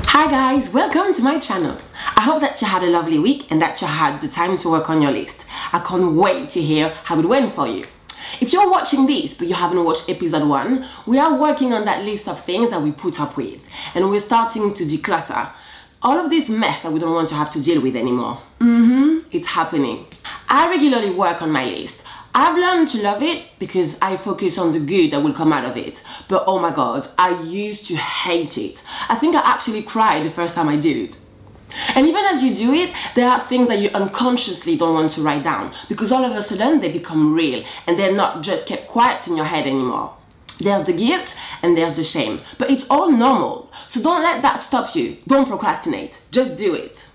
Hi guys, welcome to my channel. I hope that you had a lovely week and that you had the time to work on your list. I can't wait to hear how it went for you. If you're watching this but you haven't watched episode 1, we are working on that list of things that we put up with, and we're starting to declutter all of this mess that we don't want to have to deal with anymore. It's happening. I regularly work on my list. I've learned to love it because I focus on the good that will come out of it. But oh my god, I used to hate it. I think I actually cried the first time I did it. And even as you do it, there are things that you unconsciously don't want to write down, because all of a sudden they become real and they're not just kept quiet in your head anymore. There's the guilt and there's the shame, but it's all normal. So don't let that stop you. Don't procrastinate. Just do it.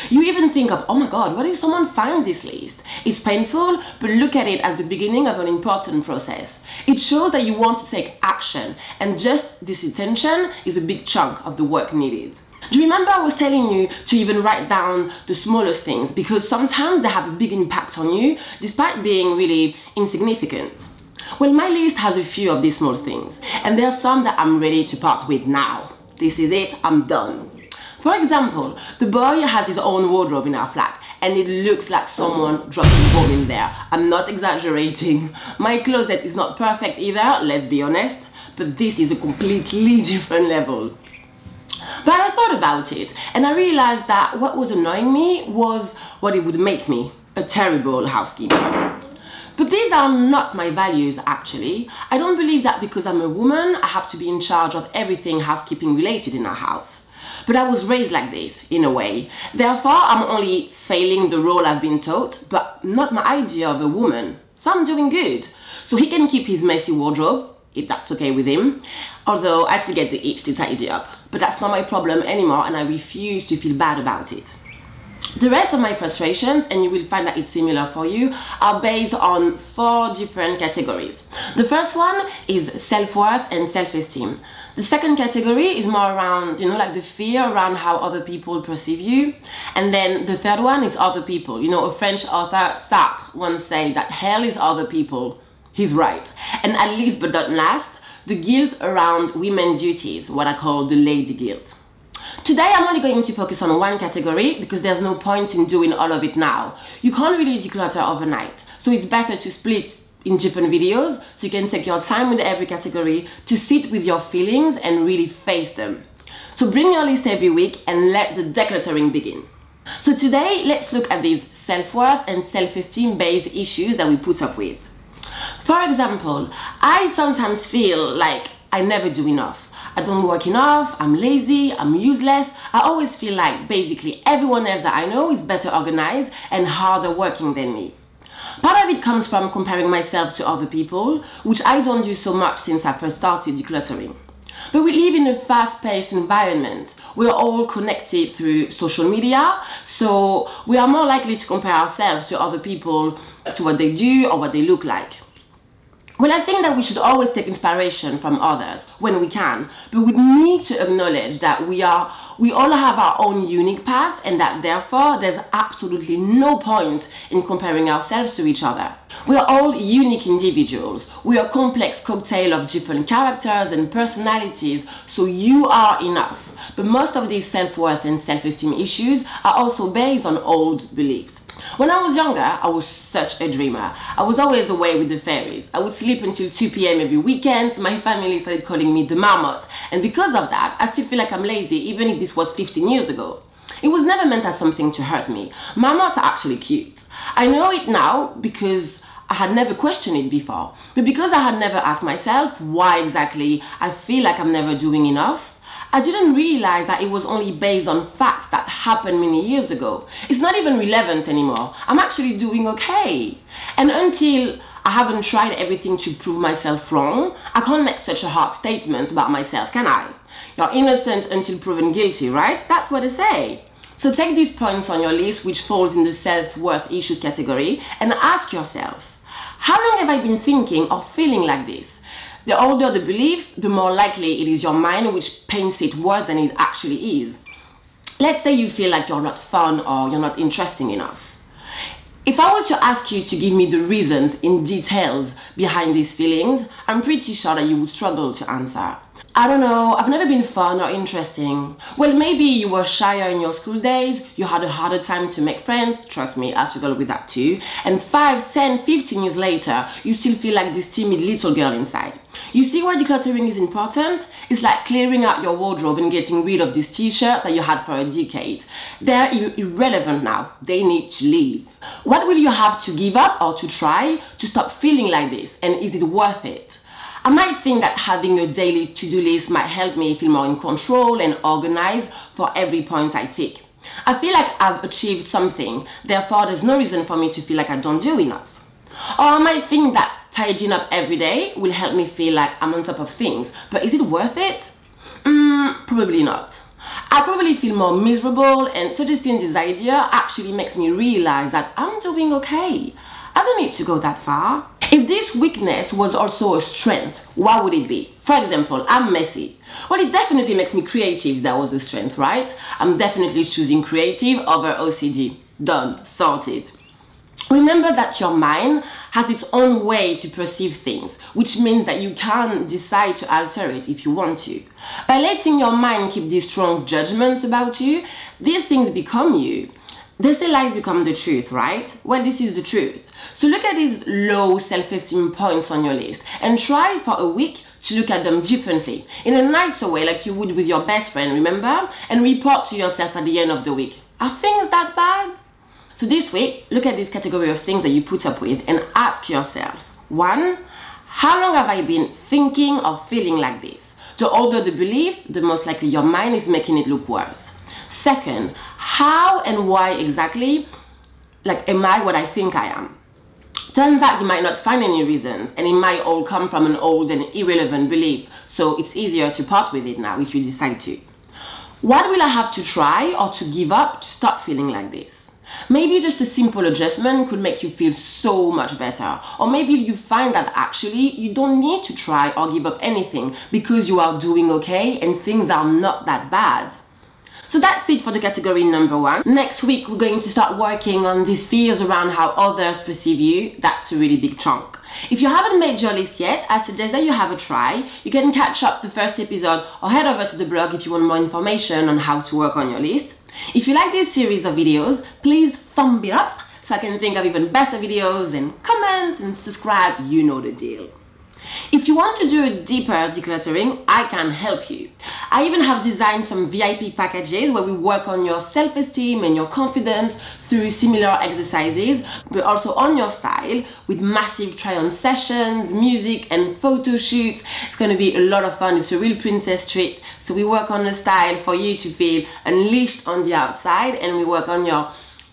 You even think of, oh my god, what if someone finds this list? It's painful, but look at it as the beginning of an important process. It shows that you want to take action, and just this intention is a big chunk of the work needed. Do you remember I was telling you to even write down the smallest things, because sometimes they have a big impact on you despite being really insignificant? Well, my list has a few of these small things, and there are some that I'm ready to part with now. This is it, I'm done. For example, the boy has his own wardrobe in our flat, and it looks like someone dropped a bomb in there. I'm not exaggerating. My closet is not perfect either, let's be honest, but this is a completely different level. But I thought about it, and I realized that what was annoying me was what it would make me: a terrible housekeeper. But these are not my values, actually. I don't believe that because I'm a woman, I have to be in charge of everything housekeeping related in our house. But I was raised like this, in a way. Therefore, I'm only failing the role I've been taught, but not my idea of a woman. So I'm doing good. So he can keep his messy wardrobe, if that's okay with him. Although I still get the itch to tidy up. But that's not my problem anymore, and I refuse to feel bad about it. The rest of my frustrations, and you will find that it's similar for you, are based on 4 different categories. The first one is self-worth and self-esteem. The second category is more around, like the fear around how other people perceive you. And then the third one is other people. A French author, Sartre, once said that hell is other people. He's right. And at least but not last, the guilt around women's duties, what I call the lady guilt. Today I'm only going to focus on one category because there's no point in doing all of it now. You can't really declutter overnight, so it's better to split in different videos so you can take your time with every category to sit with your feelings and really face them. So bring your list every week and let the decluttering begin. So today let's look at these self-worth and self-esteem based issues that we put up with. For example, I sometimes feel like I never do enough. I don't work enough, I'm lazy, I'm useless. I always feel like basically everyone else that I know is better organized and harder working than me. Part of it comes from comparing myself to other people, which I don't do so much since I first started decluttering. But we live in a fast-paced environment. We're all connected through social media, so we are more likely to compare ourselves to other people, to what they do or what they look like. Well, I think that we should always take inspiration from others when we can, but we need to acknowledge that we all have our own unique path, and that therefore there's absolutely no point in comparing ourselves to each other. We are all unique individuals. We are a complex cocktail of different characters and personalities, so you are enough. But most of these self-worth and self-esteem issues are also based on old beliefs. When I was younger, I was such a dreamer. I was always away with the fairies. I would sleep until 2 p.m. every weekend. My family started calling me the marmot. And because of that, I still feel like I'm lazy, even if this was 15 years ago. It was never meant as something to hurt me. Marmots are actually cute. I know it now because I had never questioned it before. But because I had never asked myself why exactly I feel like I'm never doing enough, I didn't realize that it was only based on facts that happened many years ago. It's not even relevant anymore. I'm actually doing okay. And until I haven't tried everything to prove myself wrong, I can't make such a hard statement about myself, can I? You're innocent until proven guilty, right? That's what they say. So take these points on your list, which falls in the self-worth issues category, and ask yourself, how long have I been thinking or feeling like this? The older the belief, the more likely it is your mind which paints it worse than it actually is. Let's say you feel like you're not fun or you're not interesting enough. If I was to ask you to give me the reasons in details behind these feelings, I'm pretty sure that you would struggle to answer. I don't know, I've never been fun or interesting. Well, maybe you were shyer in your school days, you had a harder time to make friends, trust me, I struggled with that too, and 5, 10, 15 years later, you still feel like this timid little girl inside. You see why decluttering is important? It's like clearing out your wardrobe and getting rid of these t-shirts that you had for a decade. They're irrelevant now, they need to leave. What will you have to give up or to try to stop feeling like this, and is it worth it? I might think that having a daily to-do list might help me feel more in control and organized for every point I take. I feel like I've achieved something, therefore there's no reason for me to feel like I don't do enough. Or I might think that tidying up every day will help me feel like I'm on top of things, but is it worth it? Probably not. I probably feel more miserable, and suggesting this idea actually makes me realize that I'm doing okay. I don't need to go that far. If this weakness was also a strength, what would it be? For example, I'm messy. Well, it definitely makes me creative if that was a strength, right? I'm definitely choosing creative over OCD. Done. Sorted. Remember that your mind has its own way to perceive things, which means that you can decide to alter it if you want to. By letting your mind keep these strong judgments about you, these things become you. They say lies become the truth, right? Well, this is the truth. So look at these low self-esteem points on your list and try for a week to look at them differently, in a nicer way like you would with your best friend, remember? And report to yourself at the end of the week. Are things that bad? So this week, look at this category of things that you put up with and ask yourself, 1, how long have I been thinking or feeling like this? The older the belief, the most likely your mind is making it look worse. 2nd, how and why exactly am I what I think I am? Turns out you might not find any reasons, and it might all come from an old and irrelevant belief, so it's easier to part with it now if you decide to. What will I have to try or to give up to stop feeling like this? Maybe just a simple adjustment could make you feel so much better. Or maybe you find that actually you don't need to try or give up anything because you are doing okay and things are not that bad. So that's it for the category number 1. Next week, we're going to start working on these fears around how others perceive you. That's a really big chunk. If you haven't made your list yet, I suggest that you have a try. You can catch up the first episode or head over to the blog if you want more information on how to work on your list. If you like this series of videos, please thumb it up so I can think of even better videos, and comment and subscribe, you know the deal. If you want to do a deeper decluttering, I can help you. I even have designed some VIP packages where we work on your self-esteem and your confidence through similar exercises, but also on your style with massive try-on sessions, music and photo shoots. It's going to be a lot of fun. It's a real princess treat. So we work on the style for you to feel unleashed on the outside, and we work on your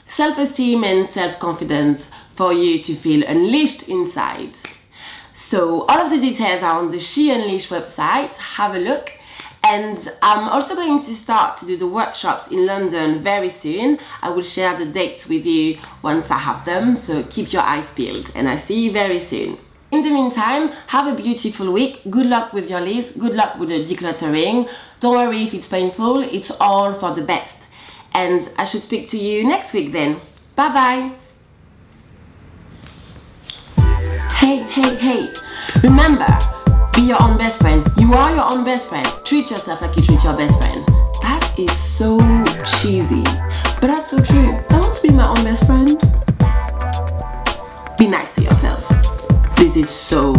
self-esteem and self-confidence for you to feel unleashed inside. So all of the details are on the She Unleashed website. Have a look. And I'm also going to start to do the workshops in London very soon. I will share the dates with you once I have them, so keep your eyes peeled, and I see you very soon. In the meantime, have a beautiful week. Good luck with your list. Good luck with the decluttering. Don't worry if it's painful. It's all for the best. And I should speak to you next week then. Bye bye. Hey, remember, be your own best friend. You are your own best friend. Treat yourself like you treat your best friend. That is so cheesy, but that's so true. I want to be my own best friend. Be nice to yourself. This is so